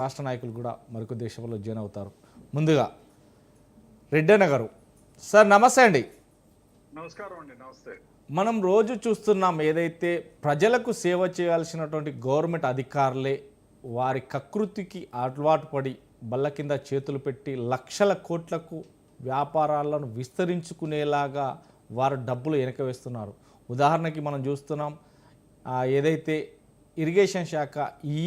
రాష్ట్ర నాయకులు కూడా మరికొద్ది దేశంలో జాయిన్ అవుతారు. ముందుగా రెడ్డన్న గారు సార్ నమస్తే అండి. నమస్కారం అండి. నమస్తే. మనం రోజు చూస్తున్నాం ఏదైతే ప్రజలకు సేవ చేయాల్సినటువంటి గవర్నమెంట్ అధికారులే వారి కకృతికి అలవాటు పడి బల్ల కింద చేతులు పెట్టి లక్షల కోట్లకు వ్యాపారాలను విస్తరించుకునేలాగా వారు డబ్బులు వెనక వేస్తున్నారు. ఉదాహరణకి మనం చూస్తున్నాం ఏదైతే ఇరిగేషన్ శాఖ ఈ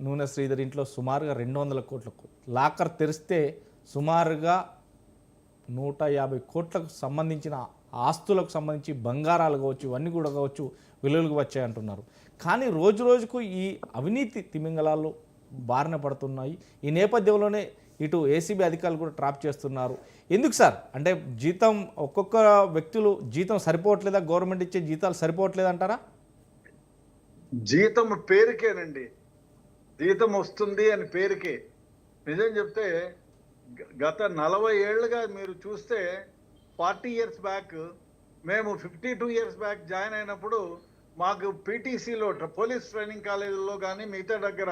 నూనె శ్రీధర్ ఇంట్లో సుమారుగా 200 కోట్లకు లాకర్ తెరిస్తే సుమారుగా 150 కోట్లకు సంబంధించిన ఆస్తులకు సంబంధించి బంగారాలు కావచ్చు, ఇవన్నీ కూడా కావచ్చు విలువలకు వచ్చాయంటున్నారు. కానీ రోజు రోజుకు ఈ అవినీతి తిమింగళాలు బారిన పడుతున్నాయి. ఈ నేపథ్యంలోనే ఇటు ఏసీబీ అధికారులు కూడా ట్రాప్ చేస్తున్నారు. ఎందుకు సార్? అంటే జీతం ఒక్కొక్క వ్యక్తులు జీతం సరిపోవట్లేదా? గవర్నమెంట్ ఇచ్చే జీతాలు సరిపోవట్లేదంటారా? జీతం పేరుకేనండి. జీతం వస్తుంది అని పేరుకే. నిజం చెప్తే గత 40 ఏళ్ళుగా మీరు చూస్తే 40 ఇయర్స్ బ్యాక్ మేము 52 ఇయర్స్ బ్యాక్ జాయిన్ అయినప్పుడు మాకు పీటీసీలో పోలీస్ ట్రైనింగ్ కాలేజీలో కానీ మిగతా దగ్గర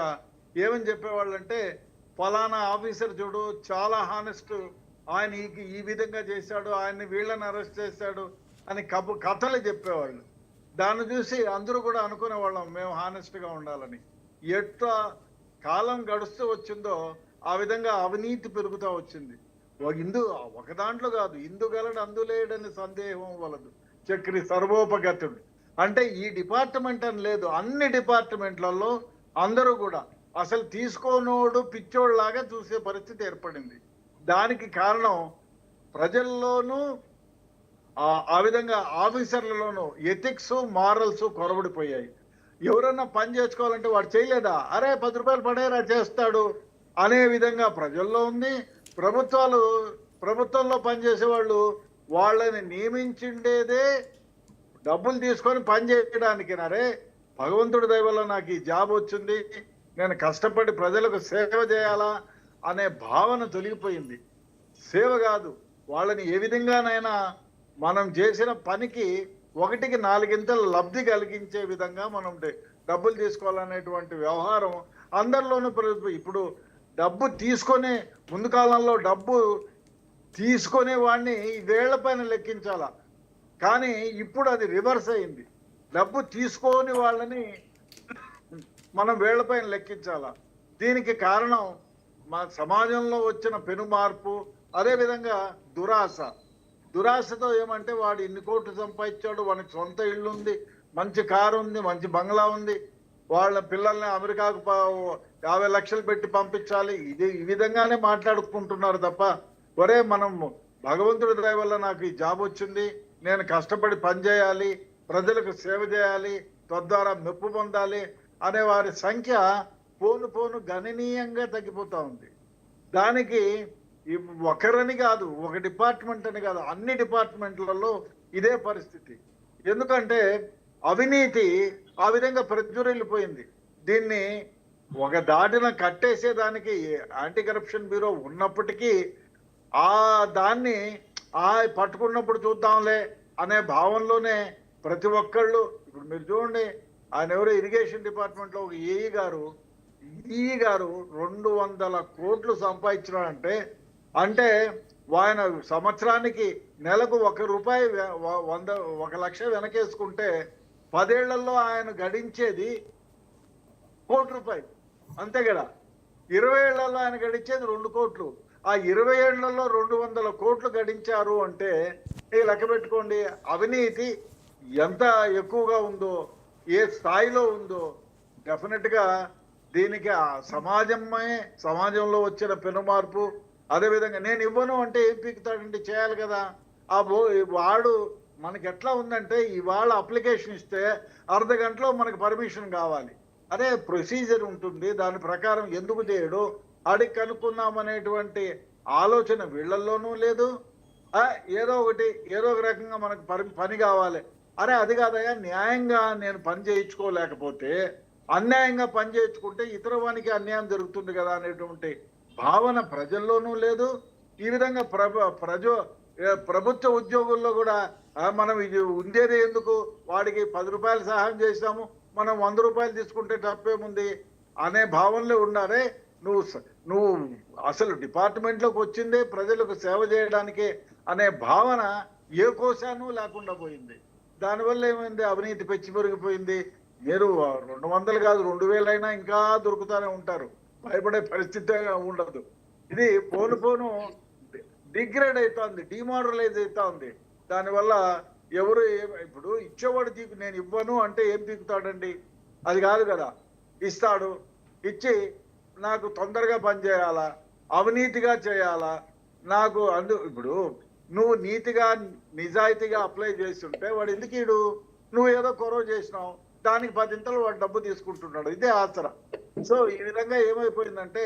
ఏమని చెప్పేవాళ్ళంటే ఫలానా ఆఫీసర్ చూడు చాలా హానెస్ట్, ఆయన ఈ విధంగా చేశాడు, ఆయన్ని వీళ్ళని అరెస్ట్ చేశాడు అని కథలు చెప్పేవాళ్ళు. దాన్ని చూసి అందరూ కూడా అనుకునేవాళ్ళం మేము హానెస్ట్గా ఉండాలని. ఎట్లా కాలం గడుస్తూ వచ్చిందో ఆ విధంగా అవినీతి పెరుగుతూ వచ్చింది. ఒక దాంట్లో కాదు, ఇందుగలడు అందులేడని సందేహం వలదు చక్రి సర్వోపగతుడు. అంటే ఈ డిపార్ట్మెంట్ అని లేదు, అన్ని డిపార్ట్మెంట్లలో అందరూ కూడా అసలు తీసుకోనోడు పిచ్చోళ్ళలాగా చూసే పరిస్థితి ఏర్పడింది. దానికి కారణం ప్రజల్లోనూ ఆ విధంగా ఆఫీసర్లలోనూ ఎథిక్స్ మారల్స్ కొరబడిపోయాయి. ఎవరన్నా పని చేసుకోవాలంటే వాడు చేయలేదా, అరే 10 రూపాయలు పడేరా చేస్తాడు అనే విధంగా ప్రజల్లో ఉంది. ప్రభుత్వంలో పనిచేసేవాళ్ళు వాళ్ళని నియమించిండేదే డబ్బులు తీసుకొని పని చేయడానికి. అరే భగవంతుడి దయ వల్ల నాకు ఈ జాబ్ వచ్చింది, నేను కష్టపడి ప్రజలకు సేవ చేయాలా అనే భావన తొలగిపోయింది. సేవ కాదు, వాళ్ళని ఏ విధంగానైనా మనం చేసిన పనికి 1కి 4 లబ్ధి కలిగించే విధంగా మనం డబ్బులు తీసుకోవాలనేటువంటి వ్యవహారం అందరిలోనూ ఇప్పుడు డబ్బు తీసుకొని ముందు కాలంలో డబ్బు తీసుకునే వాడిని వేళ్ల పైన లెక్కించాలా, కానీ ఇప్పుడు అది రివర్స్ అయింది. డబ్బు తీసుకొని వాళ్ళని మనం వేళ్ల పైన లెక్కించాలా. దీనికి కారణం మా సమాజంలో వచ్చిన పెను మార్పు, అదేవిధంగా దురాశతో ఏమంటే వాడు ఇన్ని కోట్లు సంపాదించాడు, వానికి సొంత ఇల్లు ఉంది, మంచి కారు ఉంది, మంచి బంగ్లా ఉంది, వాళ్ళ పిల్లల్ని అమెరికాకు 50 లక్షలు పెట్టి పంపించాలి, ఈ విధంగానే మాట్లాడుకుంటున్నారు తప్ప ఒరే మనం భగవంతుడి దయ వల్ల నాకు ఈ జాబ్ వచ్చింది, నేను కష్టపడి పని చేయాలి, ప్రజలకు సేవ చేయాలి, తద్వారా మెప్పు పొందాలి అనే వారి సంఖ్య పోను గణనీయంగా తగ్గిపోతూ ఉంది. దానికి ఒకరని కాదు, ఒక డిపార్ట్మెంట్ అని కాదు, అన్ని డిపార్ట్మెంట్లలో ఇదే పరిస్థితి. ఎందుకంటే అవినీతి ఆ విధంగా ప్రజ్వరిల్లిపోయింది. దీన్ని ఒక దాటిన కట్టేసేదానికి యాంటీ కరప్షన్ బ్యూరో ఉన్నప్పటికీ దాన్ని పట్టుకున్నప్పుడు చూద్దాంలే అనే భావనలోనే ప్రతి ఒక్కళ్ళు. ఇప్పుడు మీరు చూడండి, ఆయన ఎవరో ఇరిగేషన్ డిపార్ట్మెంట్లో ఒక ఏఈ గారు 200 కోట్లు సంపాదించినాడంటే అంటే ఆయన సంవత్సరానికి నెలకు ₹1 1 లక్ష వెనకేసుకుంటే 10 ఏళ్లలో ఆయన గడించేది ₹1 కోటి అంతే కదా. 20 ఏళ్లలో ఆయన గడించేది 2 కోట్లు. ఆ 20 ఏళ్లలో 200 కోట్లు గడించారు అంటే లెక్క పెట్టుకోండి అవినీతి ఎంత ఎక్కువగా ఉందో, ఏ స్థాయిలో ఉందో. డెఫినెట్గా దీనికి సమాజంలో వచ్చిన పెనుమార్పు. అదేవిధంగా నేను ఇవ్వను అంటే ఏం పీకుతాడండి, చేయాలి కదా. వాడు మనకి ఎట్లా ఉందంటే ఇవాళ అప్లికేషన్ ఇస్తే అర్ధగంటలో మనకు పర్మిషన్ కావాలి, అదే ప్రొసీజర్ ఉంటుంది, దాని ప్రకారం ఎందుకు చేయడు అడిగి కనుక్కుందామనేటువంటి ఆలోచన వీళ్ళల్లోనూ లేదు. ఏదో ఒక రకంగా మనకు పని కావాలి, అరే అది కాదయా న్యాయంగా నేను పని చేయించుకోలేకపోతే అన్యాయంగా పని చేయించుకుంటే ఇతర వానికి అన్యాయం జరుగుతుంది కదా అనేటువంటి భావన ప్రజల్లోనూ లేదు. ఈ విధంగా ప్రభుత్వ ఉద్యోగుల్లో కూడా మనం ఇది ఉండేది ఎందుకు, వాడికి 10 రూపాయలు సహాయం చేసాము మనం 100 రూపాయలు తీసుకుంటే తప్పేముంది అనే భావనలో ఉన్నారే. నువ్వు అసలు డిపార్ట్మెంట్లోకి వచ్చిందే ప్రజలకు సేవ చేయడానికే అనే భావన ఏ కోశాను లేకుండా పోయింది. దానివల్ల ఏమైంది? అవినీతి పెంచి పెరిగిపోయింది. మీరు 200 కాదు 2000 అయినా ఇంకా దొరుకుతూనే ఉంటారు, భయపడే పరిస్థితి ఉండదు. ఇది పోను డిగ్రేడ్ అవుతుంది, డిమారలైజ్ అవుతా ఉంది. దానివల్ల ఎవరు ఇప్పుడు ఇచ్చేవాడు నేను ఇవ్వను అంటే ఏం పీకుతాడండి? అది కాదు కదా. ఇస్తాడు, ఇచ్చి నాకు తొందరగా పనిచేయాలా, అవినీతిగా చేయాలా, నాకు ఇప్పుడు నువ్వు నీతిగా నిజాయితీగా అప్లై చేస్తుంటే వాడు ఎందుకు ఇడు? నువ్వు ఏదో కొరవ చేసినావు, దానికి 10 ఇంతలు వాడు డబ్బు తీసుకుంటున్నాడు. ఇదే ఆసరా. సో ఈ విధంగా ఏమైపోయిందంటే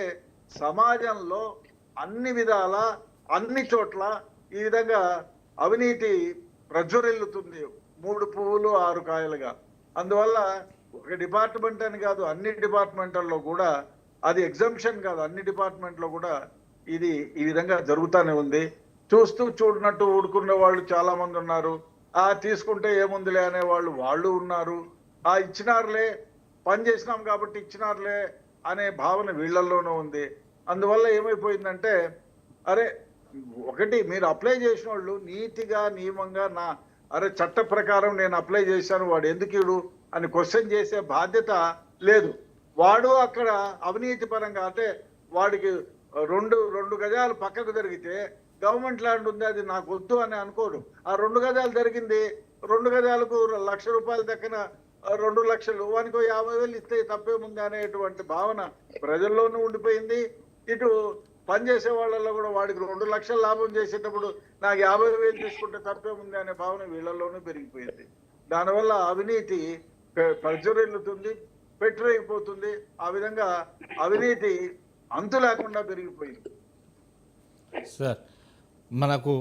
సమాజంలో అన్ని విధాల అన్ని చోట్ల ఈ విధంగా అవినీతి ప్రజ్వరిల్లుతుంది, 3 పువ్వులు 6 కాయలుగా. అందువల్ల ఒక డిపార్ట్మెంట్ అని కాదు, అన్ని డిపార్ట్మెంట్లలో కూడా అది ఎగ్జంప్షన్ కాదు, అన్ని డిపార్ట్మెంట్లో కూడా ఇది ఈ విధంగా జరుగుతూనే ఉంది. చూస్తూ చూడనట్టు ఊడుకునే వాళ్ళు చాలా మంది ఉన్నారు. తీసుకుంటే ఏముందిలే అనే వాళ్ళు ఉన్నారు. ఇచ్చినారులే, పని చేసినాం కాబట్టి ఇచ్చినారులే అనే భావన వీళ్ళల్లోనూ ఉంది. అందువల్ల ఏమైపోయిందంటే అరే ఒకటి మీరు అప్లై చేసిన వాళ్ళు నీతిగా నియమంగా చట్ట ప్రకారం నేను అప్లై చేశాను, వాడు ఎందుకు ఇడు అని క్వశ్చన్ చేసే బాధ్యత లేదు. వాడు అక్కడ అవినీతి పరంగా అంటే వాడికి రెండు గజాలు పక్కకు జరిగితే గవర్నమెంట్ ల్యాండ్ ఉంది, అది నాకు వద్దు అని అనుకోడు. ఆ 2 గజాలు జరిగింది, 2 గజాలకు ₹1,00,000 దక్కన 2 లక్షలు, వానికి 50,000 ఇస్తే తప్పేముంది అనేటువంటి భావన ప్రజల్లోనూ ఉండిపోయింది. ఇటు పనిచేసే వాళ్ళల్లో కూడా వాడికి 2 లక్షలు లాభం చేసేటప్పుడు నాకు 50,000 తీసుకుంటే తప్పేముంది అనే భావన వీళ్ళల్లోనూ పెరిగిపోయింది. దానివల్ల అవినీతి ప్రజ్వరిల్లుతుంది, పెట్టిపోతుంది. ఆ విధంగా అవినీతి అంతు లేకుండా పెరిగిపోయింది. సార్ మనకు